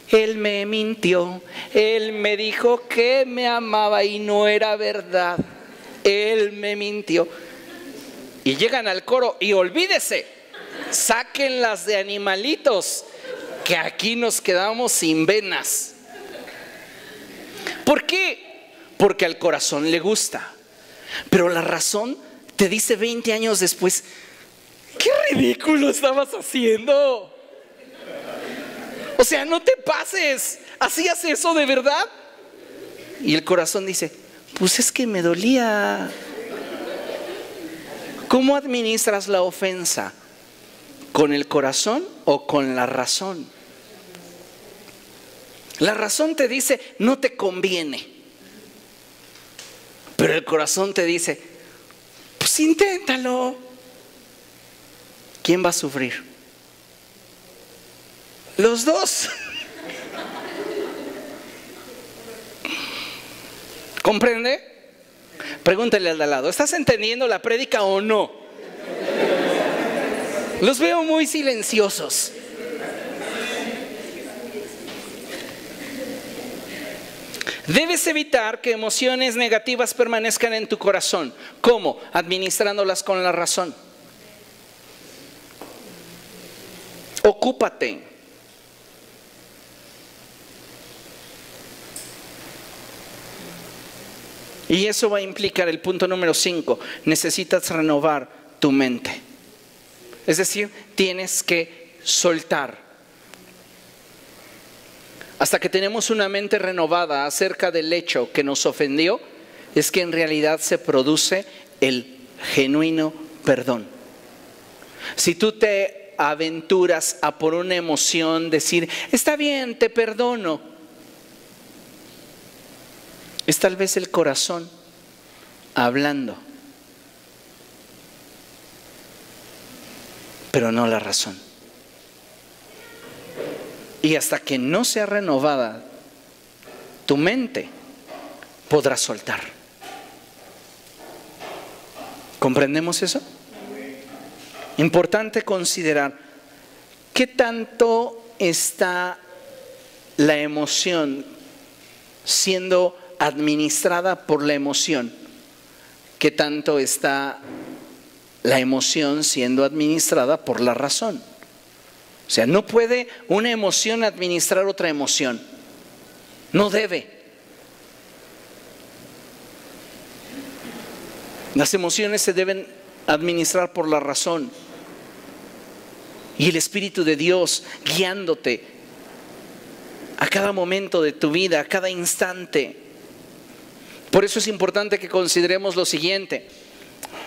Él me mintió, él me dijo que me amaba y no era verdad. Él me mintió. Y llegan al coro y olvídese. Sáquenlas de animalitos, que aquí nos quedamos sin venas. ¿Por qué? Porque al corazón le gusta. Pero la razón te dice 20 años después, ¡qué ridículo estabas haciendo! O sea, no te pases, ¿hacías eso de verdad? Y el corazón dice, pues es que me dolía. ¿Cómo administras la ofensa? ¿Con el corazón o con la razón? La razón te dice, no te conviene. Pero el corazón te dice, pues inténtalo. ¿quién va a sufrir? Los dos. ¿Comprende? Pregúntale al de al lado, ¿estás entendiendo la prédica o no? Los veo muy silenciosos. Debes evitar que emociones negativas permanezcan en tu corazón. ¿Cómo? Administrándolas con la razón. Ocúpate. Y eso va a implicar el punto número 5. Necesitas renovar tu mente. Es decir, tienes que soltar. Hasta que tenemos una mente renovada acerca del hecho que nos ofendió, es que en realidad se produce el genuino perdón. Si tú te aventuras a por una emoción decir, está bien, te perdono, es tal vez el corazón hablando, pero no la razón. Y hasta que no sea renovada tu mente, podrás soltar. ¿Comprendemos eso? Importante considerar qué tanto está la emoción siendo administrada por la emoción, qué tanto está la emoción siendo administrada por la razón. O sea, no puede una emoción administrar otra emoción. No debe. Las emociones se deben administrar por la razón. Y el Espíritu de Dios guiándote a cada momento de tu vida, a cada instante. Por eso es importante que consideremos lo siguiente.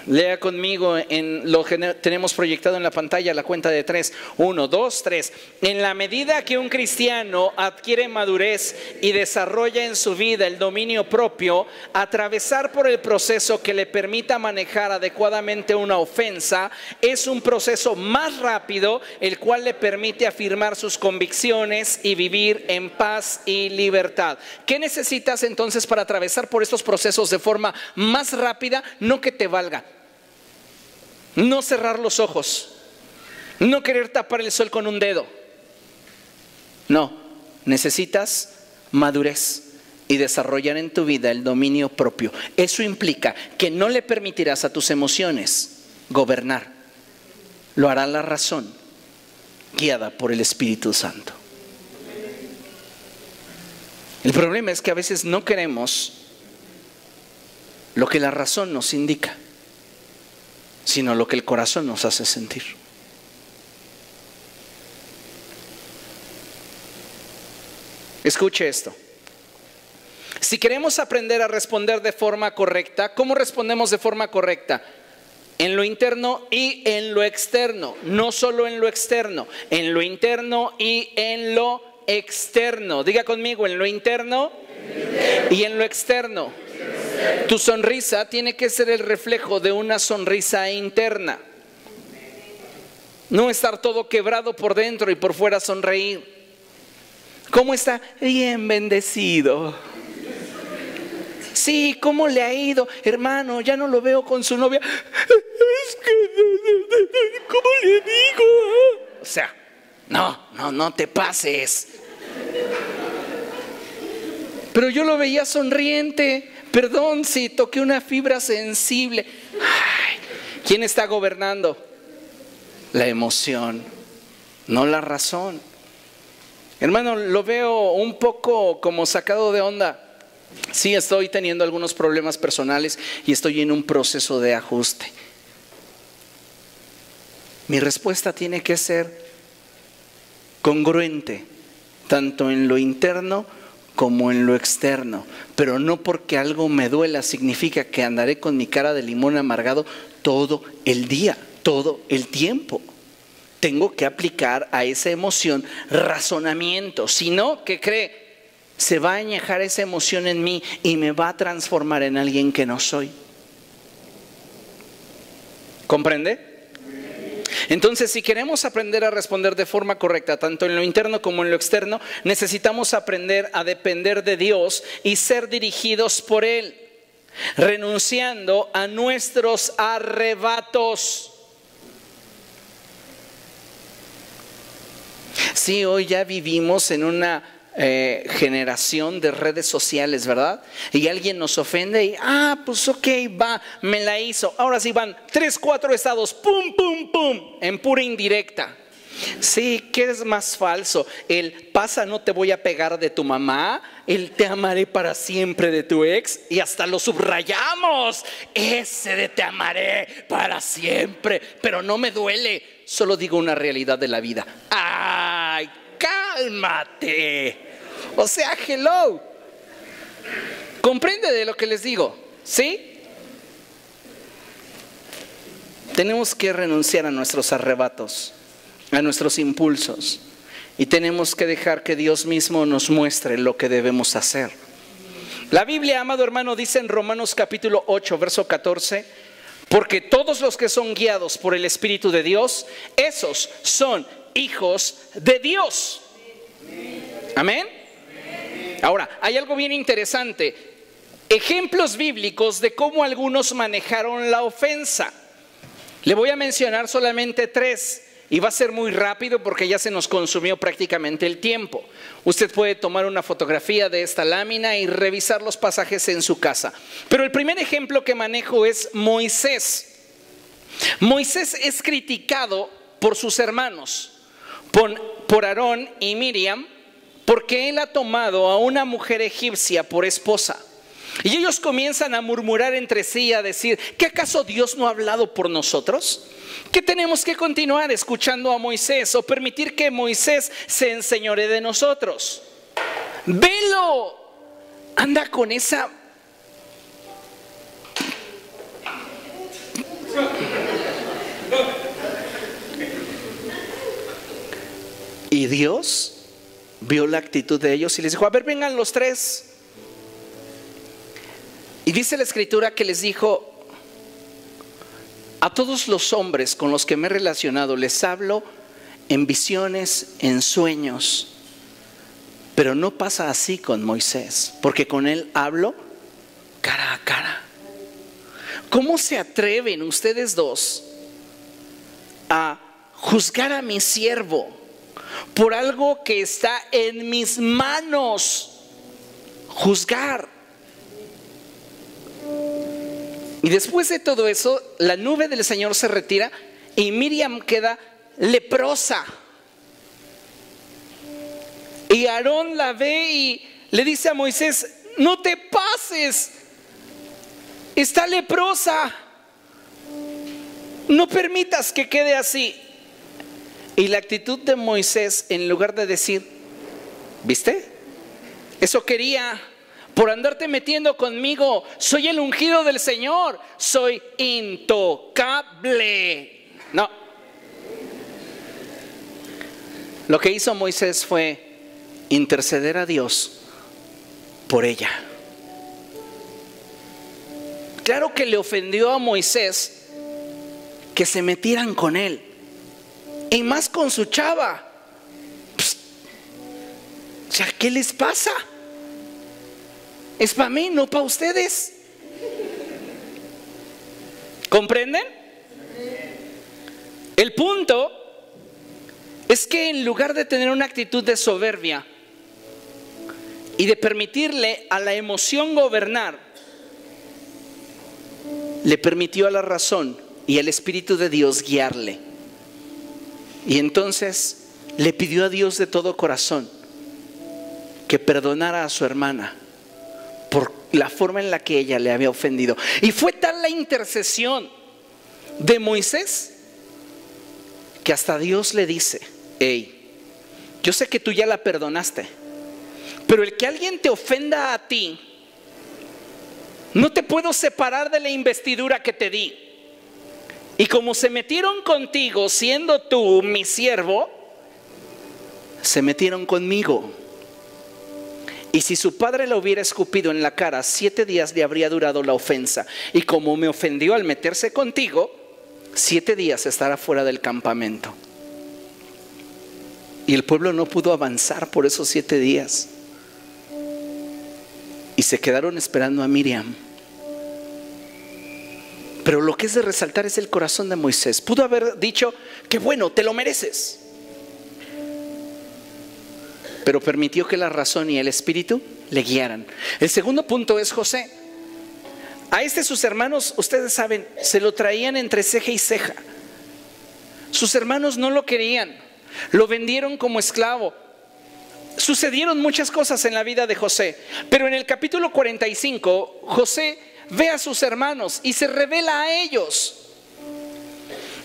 Lea conmigo en lo que tenemos proyectado en la pantalla, la cuenta de 3. 1, 2, 3. En la medida que un cristiano adquiere madurez y desarrolla en su vida el dominio propio, atravesar por el proceso que le permita manejar adecuadamente una ofensa es un proceso más rápido, el cual le permite afirmar sus convicciones y vivir en paz y libertad. ¿Qué necesitas entonces para atravesar por estos procesos de forma más rápida? No que te valga. No cerrar los ojos, no querer tapar el sol con un dedo. No, necesitas madurez y desarrollar en tu vida el dominio propio. Eso implica que no le permitirás a tus emociones gobernar. Lo hará la razón, guiada por el Espíritu Santo. El problema es que a veces no queremos lo que la razón nos indica, sino lo que el corazón nos hace sentir. Escuche esto. Si queremos aprender a responder de forma correcta, ¿cómo respondemos de forma correcta? En lo interno y en lo externo. No solo en lo externo, en lo interno y en lo externo. Diga conmigo, en lo interno y en lo externo. Tu sonrisa tiene que ser el reflejo de una sonrisa interna. No estar todo quebrado por dentro y por fuera sonreír. ¿Cómo está? Bien bendecido. Sí, ¿cómo le ha ido? Hermano, ya no lo veo con su novia. Es que, ¿cómo le digo? O sea, no te pases. Pero yo lo veía sonriente. Perdón si toqué una fibra sensible. Ay, ¿quién está gobernando? La emoción, no la razón. Hermano, lo veo un poco como sacado de onda. Sí, estoy teniendo algunos problemas personales y estoy en un proceso de ajuste. Mi respuesta tiene que ser congruente, tanto en lo interno como en lo externo, pero no porque algo me duela significa que andaré con mi cara de limón amargado todo el día, todo el tiempo. Tengo que aplicar a esa emoción razonamiento, si no, ¿qué cree? Se va a añejar esa emoción en mí y me va a transformar en alguien que no soy. ¿Comprende? Entonces, si queremos aprender a responder de forma correcta, tanto en lo interno como en lo externo, necesitamos aprender a depender de Dios y ser dirigidos por Él, renunciando a nuestros arrebatos. Sí, hoy ya vivimos en una generación de redes sociales, ¿verdad? Y alguien nos ofende y, pues ok, va, me la hizo. Ahora sí van 3, 4 estados, pum, pum, pum, en pura indirecta. Sí, ¿qué es más falso? El pasa, no te voy a pegar de tu mamá, el te amaré para siempre de tu ex, y hasta lo subrayamos, ese de te amaré para siempre, pero no me duele, solo digo una realidad de la vida. ¡Ay, cálmate! O sea, hello. ¿Comprende de lo que les digo? ¿Sí? Tenemos que renunciar a nuestros arrebatos, a nuestros impulsos, y tenemos que dejar que Dios mismo nos muestre lo que debemos hacer. La Biblia, amado hermano, dice en Romanos capítulo 8, verso 14: porque todos los que son guiados por el Espíritu de Dios, esos son hijos de Dios. Amén. Ahora, hay algo bien interesante. Ejemplos bíblicos de cómo algunos manejaron la ofensa. Le voy a mencionar solamente 3. Y va a ser muy rápido porque ya se nos consumió prácticamente el tiempo. Usted puede tomar una fotografía de esta lámina y revisar los pasajes en su casa. Pero el primer ejemplo que manejo es Moisés. Moisés es criticado por sus hermanos, por Aarón y Miriam, porque él ha tomado a una mujer egipcia por esposa. Y ellos comienzan a murmurar entre sí y a decir: ¿qué acaso Dios no ha hablado por nosotros? ¿Qué tenemos que continuar escuchando a Moisés o permitir que Moisés se enseñoree de nosotros? Velo, anda con esa... Y Dios vio la actitud de ellos y les dijo: a ver, vengan los 3. Y dice la escritura que les dijo: a todos los hombres con los que me he relacionado les hablo en visiones, en sueños, pero no pasa así con Moisés, porque con él hablo cara a cara. ¿Cómo se atreven ustedes dos a juzgar a mi siervo por algo que está en mis manos juzgar? Y después de todo eso, la nube del Señor se retira y Miriam queda leprosa. Y Aarón la ve y le dice a Moisés: no te pases, está leprosa, no permitas que quede así. Y la actitud de Moisés, en lugar de decir: ¿viste? Eso quería, por andarte metiendo conmigo, soy el ungido del Señor, soy intocable. No. Lo que hizo Moisés fue interceder a Dios por ella. Claro que le ofendió a Moisés que se metieran con él, y más con su chava. O sea, ¿qué les pasa? Es para mí, no para ustedes. ¿Comprenden? El punto es que en lugar de tener una actitud de soberbia y de permitirle a la emoción gobernar, le permitió a la razón y al Espíritu de Dios guiarle. Y entonces le pidió a Dios de todo corazón que perdonara a su hermana por la forma en la que ella le había ofendido. Y fue tal la intercesión de Moisés que hasta Dios le dice: hey, yo sé que tú ya la perdonaste, pero el que alguien te ofenda a ti, no te puedo separar de la investidura que te di. Y como se metieron contigo siendo tú mi siervo, se metieron conmigo. Y si su padre la hubiera escupido en la cara, 7 días le habría durado la ofensa. Y como me ofendió al meterse contigo, 7 días estar afuera del campamento. Y el pueblo no pudo avanzar por esos 7 días. Y se quedaron esperando a Miriam. Pero lo que es de resaltar es el corazón de Moisés. Pudo haber dicho, qué bueno, te lo mereces. Pero permitió que la razón y el espíritu le guiaran. El segundo punto es José. A sus hermanos, ustedes saben, se lo traían entre ceja y ceja. Sus hermanos no lo querían, lo vendieron como esclavo. Sucedieron muchas cosas en la vida de José. Pero en el capítulo 45, José ve a sus hermanos y se revela a ellos.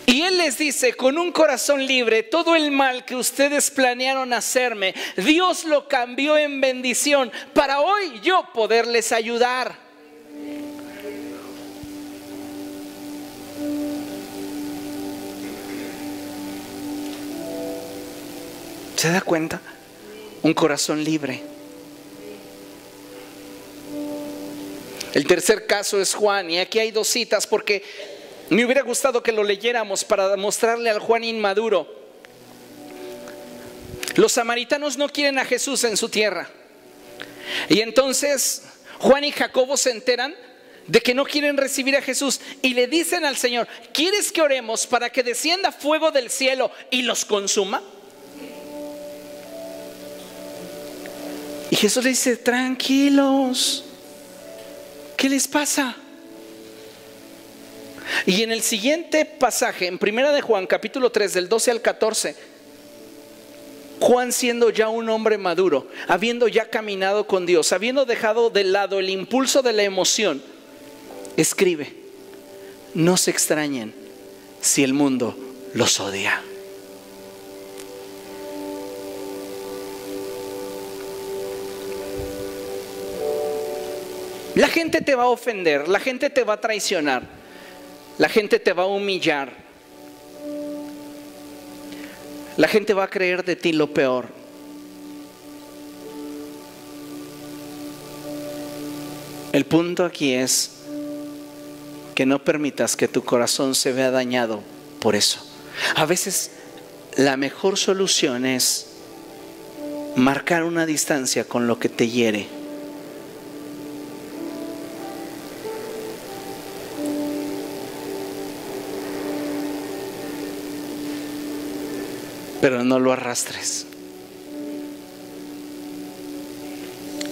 Y él les dice, con un corazón libre, todo el mal que ustedes planearon hacerme, Dios lo cambió en bendición para hoy yo poderles ayudar. ¿Se da cuenta? Un corazón libre. El tercer caso es Juan, y aquí hay 2 citas porque me hubiera gustado que lo leyéramos para mostrarle al Juan inmaduro. Los samaritanos no quieren a Jesús en su tierra. Y entonces Juan y Jacobo se enteran de que no quieren recibir a Jesús y le dicen al Señor, ¿quieres que oremos para que descienda fuego del cielo y los consuma? Y Jesús le dice, tranquilos, ¿qué les pasa? Y en el siguiente pasaje, en 1 de Juan, capítulo 3, del 12 al 14, Juan, siendo ya un hombre maduro, habiendo ya caminado con Dios, habiendo dejado de lado el impulso de la emoción, escribe, no se extrañen si el mundo los odia. La gente te va a ofender, la gente te va a traicionar, la gente te va a humillar, la gente va a creer de ti lo peor. El punto aquí es que no permitas que tu corazón se vea dañado por eso. A veces la mejor solución es marcar una distancia con lo que te hiere. Pero no lo arrastres.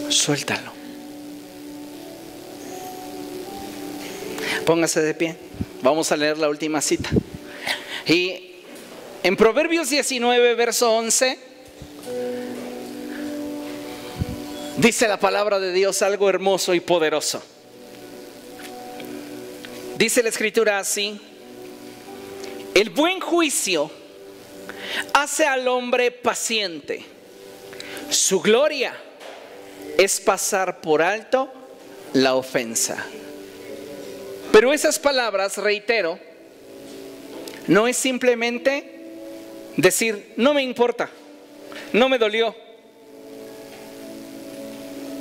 Suéltalo. Póngase de pie. Vamos a leer la última cita. Y en Proverbios 19, verso 11, dice la palabra de Dios algo hermoso y poderoso. Dice la escritura así: el buen juicio hace al hombre paciente. Su gloria es pasar por alto la ofensa. Pero esas palabras, reitero, no es simplemente decir, no me importa, no me dolió.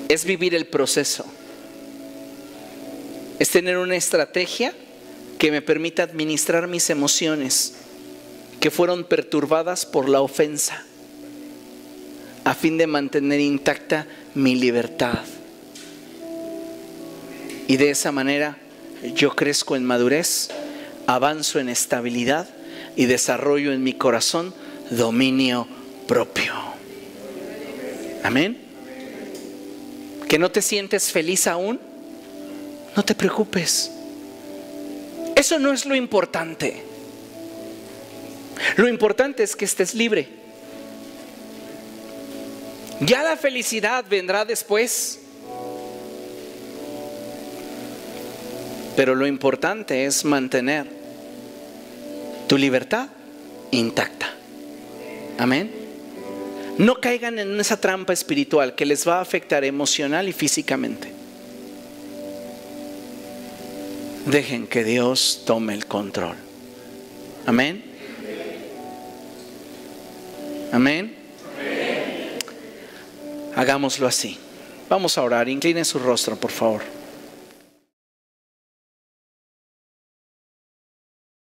Es vivir el proceso. Es tener una estrategia que me permita administrar mis emociones que fueron perturbadas por la ofensa, a fin de mantener intacta mi libertad. Y de esa manera yo crezco en madurez, avanzo en estabilidad y desarrollo en mi corazón dominio propio. Amén. ¿Que no te sientes feliz aún? No te preocupes. Eso no es lo importante. Lo importante es que estés libre. Ya la felicidad vendrá después. Pero lo importante es mantener tu libertad intacta. Amén. No caigan en esa trampa espiritual que les va a afectar emocional y físicamente. Dejen que Dios tome el control. Amén. Amén. Hagámoslo así. Vamos a orar. Incline su rostro, por favor.